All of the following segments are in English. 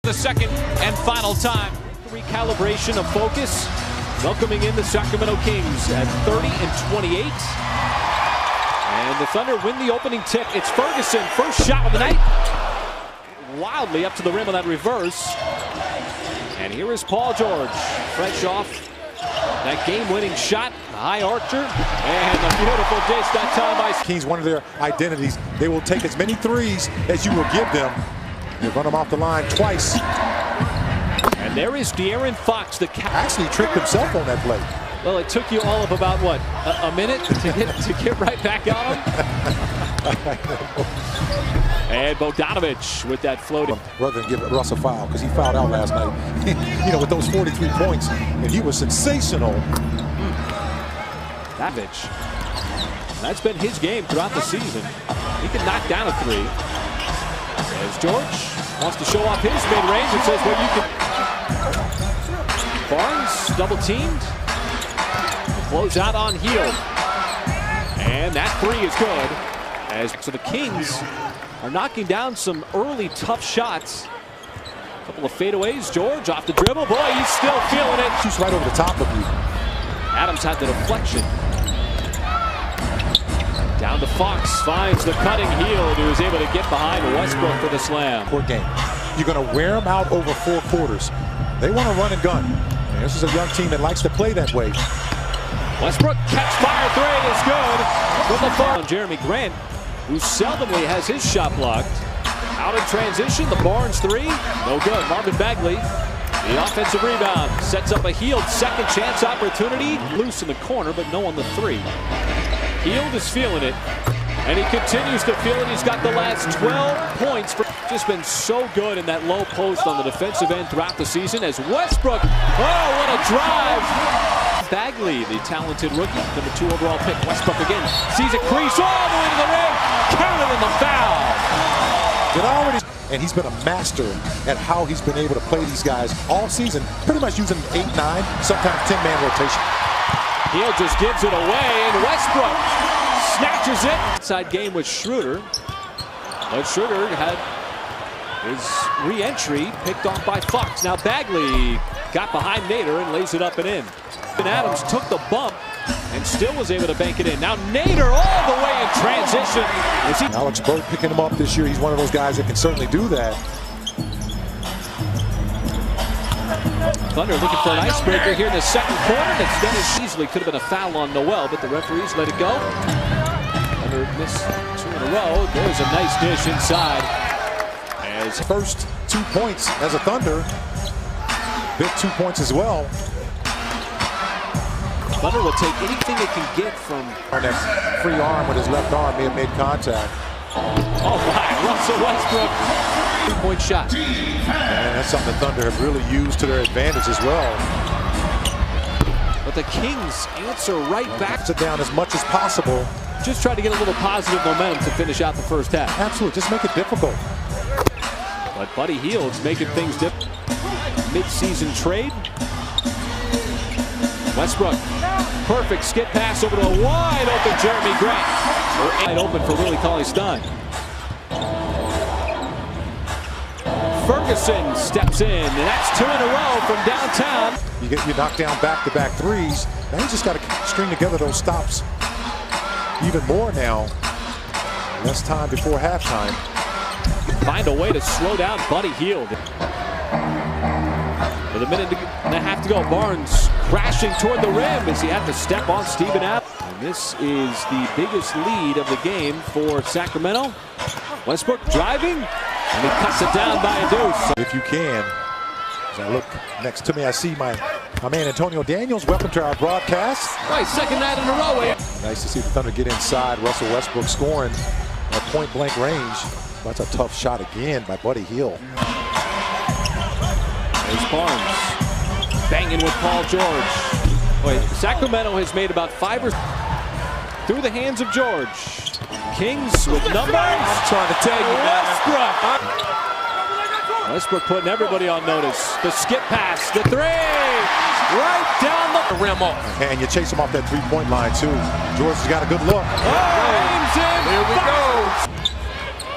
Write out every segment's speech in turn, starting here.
The second and final time. Recalibration of focus, welcoming in the Sacramento Kings at 30-28. And the Thunder win the opening tip. It's Ferguson, first shot of the night. Wildly up to the rim on that reverse. And here is Paul George, fresh off that game-winning shot. High archer, and a beautiful dish that time by Kings. One of their identities, they will take as many threes as you will give them. You run them off the line twice. And there is De'Aaron Fox, the actually tricked himself on that play. Well, it took you all of about what, a minute to get right back on him. And Bogdanovich with that floating. Rather than give Russ a foul, because he fouled out last night. You know, with those 43 points, and he was sensational. Davic. That's been his game throughout the season. He can knock down a three. As George wants to show off his mid-range, it says, well, you can. Barnes double teamed. Close out on Hield. And that three is good. So the Kings are knocking down some early tough shots. A couple of fadeaways. George off the dribble. Boy, he's still feeling it. Shoots right over the top of you. Adams had the deflection. Down to Fox, finds the cutting Hield, who is able to get behind Westbrook for the slam. Court game. You're going to wear them out over 4 quarters. They want to run and gun. And this is a young team that likes to play that way. Westbrook catch fire three is good from the far. Jeremy Grant, who seldomly has his shot blocked. Out in transition, the Barnes three, no good. Marvin Bagley, the offensive rebound, sets up a Hield second chance opportunity. Loose in the corner, but no on the three. Hield is feeling it, and he continues to feel it. He's got the last 12 points. Just been so good in that low post on the defensive end throughout the season as Westbrook, oh, what a drive! Bagley, the talented rookie, number 2 overall pick. Westbrook again sees it crease all the way to the rim, counted in the foul. And he's been a master at how he's been able to play these guys all season, pretty much using 8-9, sometimes 10-man rotation. Hield just gives it away, and Westbrook snatches it. Inside game with Schroeder, but Schroeder had his re-entry picked off by Fox. Now Bagley got behind Nader and lays it up and in. And Adams took the bump and still was able to bank it in. Now Nader all the way in transition. Alex Burke picking him up this year. He's one of those guys that can certainly do that. Thunder looking for an icebreaker here in the second quarter. That's done as easily. Could have been a foul on Noel, but the referees let it go. Thunder missed 2 in a row. There's a nice dish inside. As first 2 points as a Thunder. Big 2 points as well. Thunder will take anything they can get from. On that free arm with his left arm may have made contact. Oh my, Russell Westbrook. 3-point shot. And that's something the Thunder have really used to their advantage as well. But the Kings answer right back. Sit down as much as possible. Just try to get a little positive momentum to finish out the first half. Absolutely, just make it difficult. But Buddy Hield's making things difficult. Mid-season trade. Westbrook, perfect skip pass over to a wide open Jeremy Grant. Wide open for Willie Cauley-Stein. Ferguson steps in, and that's 2 in a row from downtown. You knock down back-to-back threes. Now you just got to string together those stops even more now. Less time before halftime. Find a way to slow down Buddy Hield. With a minute and a half to go, Barnes crashing toward the rim as he had to step on Steven Adams. And this is the biggest lead of the game for Sacramento. Westbrook driving, and he cuts it down by a deuce. If you can, as I look next to me, I see my man Antonio Daniels. Welcome to our broadcast. Right, second night in a row. Nice to see the Thunder get inside. Russell Westbrook scoring at point-blank range. That's a tough shot again by Buddy Hield. There's Barnes banging with Paul George. Wait, Sacramento has made about 5 or through the hands of George. Kings with numbers. I'm trying to tell you, Westbrook. Westbrook putting everybody on notice. The skip pass, the three, right down the rim off. And you chase him off that three-point line too. George has got a good look. Oh, aims in. Here we go.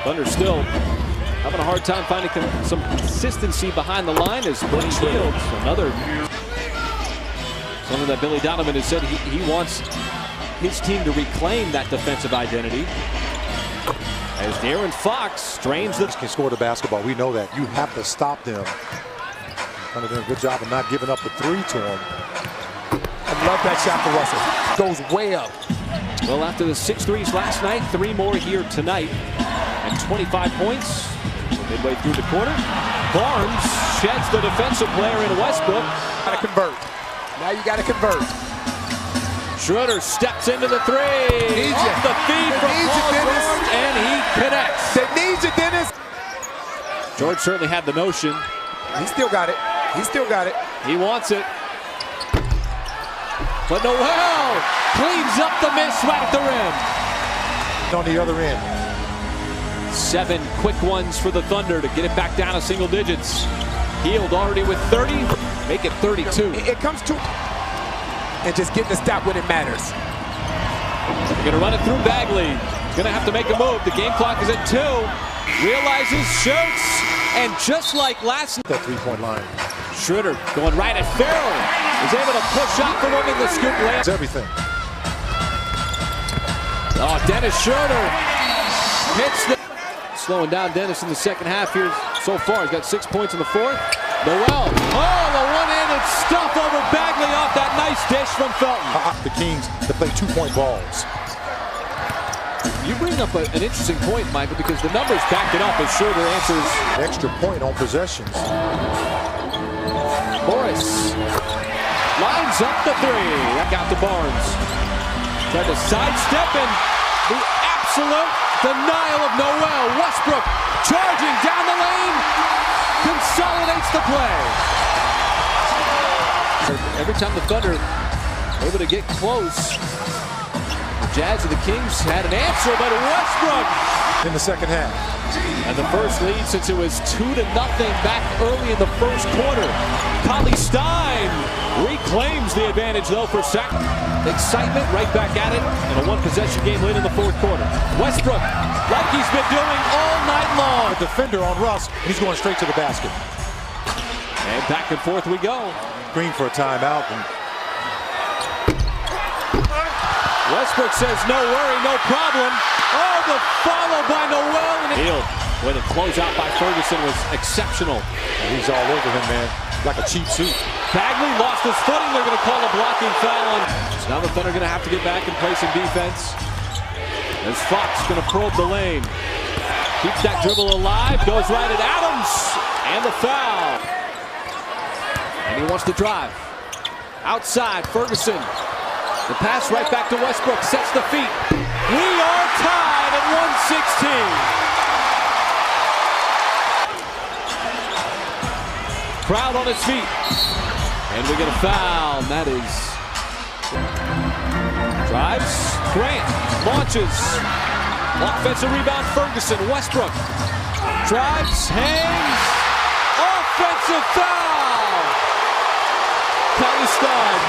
Thunder still having a hard time finding some consistency behind the line as Buddy Shields, another something that Billy Donovan has said he wants his team to reclaim that defensive identity. As De'Aaron Fox strains the... Can score the basketball. We know that. You have to stop them. Kind of doing a good job of not giving up the three to him. I love that shot for Russell. Goes way up. Well, after the 6 threes last night, 3 more here tonight. And 25 points midway through the quarter. Barnes sheds the defensive player in Westbrook. Got to convert. Now you got to convert. Schroeder steps into the three. Off the feed from Paul George, and he connects. They need you, Dennis. George certainly had the notion. He still got it. He still got it. He wants it. But Noel cleans up the miss right at the rim. On the other end. 7 quick ones for the Thunder to get it back down to single digits. Hield already with 30. Make it 32. It comes to... And just getting the stop when it matters. They're going to run it through Bagley. He's going to have to make a move. The game clock is at 2. Realizes, shoots, and just like last night. That three-point line. Schroeder going right at Farrell. Is able to push out the one in the scoop layup. It's everything. Oh, Dennis Schroeder hits the... Slowing down Dennis in the second half here so far. He's got 6 points in the fourth. Noel. Oh, the one-handed stuff over Bagley off that nice dish from Felton. The Kings to play two-point balls. You bring up an interesting point, Michael, because the numbers back it up as Schroeder answers. Extra point on possessions. Morris lines up the three. That got to Barnes. Tried to sidestep and the absolute denial of Noel. Westbrook charging down the lane. Consolidates the play. Every time the Thunder were able to get close, the Jazz and the Kings had an answer, but Westbrook In the second half. and the first lead since it was 2-0 back early in the first quarter. Collie Stein reclaims the advantage though for Sac. Excitement right back at it in a one-possession game late in the fourth quarter. Westbrook, like he's been doing all night long. A defender on Russ, and he's going straight to the basket. And back and forth we go. Green for a timeout. And Westbrook says no worry, no problem. Oh, the follow by Noel. Hield, where the closeout by Ferguson was exceptional. he's all over him, man. Like a cheap suit. Bagley lost his footing. They're going to call a blocking foul. So now the Thunder are going to have to get back and play some defense. As Fox going to probe the lane. Keeps that dribble alive. Goes right at Adams. And the foul. And he wants to drive. Outside, Ferguson. The pass right back to Westbrook. Sets the feet. We are tied at 116. Crowd on its feet. And we get a foul. And that is... Drives. Grant. Launches. Offensive rebound. Ferguson. Westbrook. Drives. Hangs. Offensive foul. Collie Stein.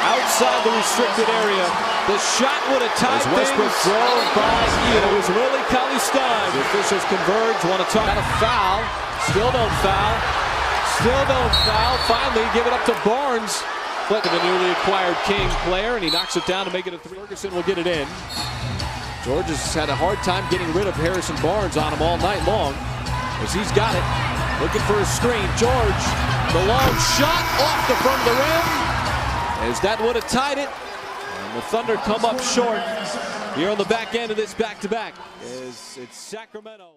Outside the restricted area. The shot would have tied Westbrook thrown by Ian. It was really Collie Stein. The officials converge. Want to talk about a foul. Still don't foul. Still don't foul. Finally give it up to Barnes. But the newly acquired King player, and he knocks it down to make it a 3. Ferguson will get it in. George has had a hard time getting rid of Harrison Barnes on him all night long. As he's got it. Looking for a screen. George, the long shot off the front of the rim. As that would have tied it. And the Thunder come up short here on the back end of this back-to-back. As it's Sacramento.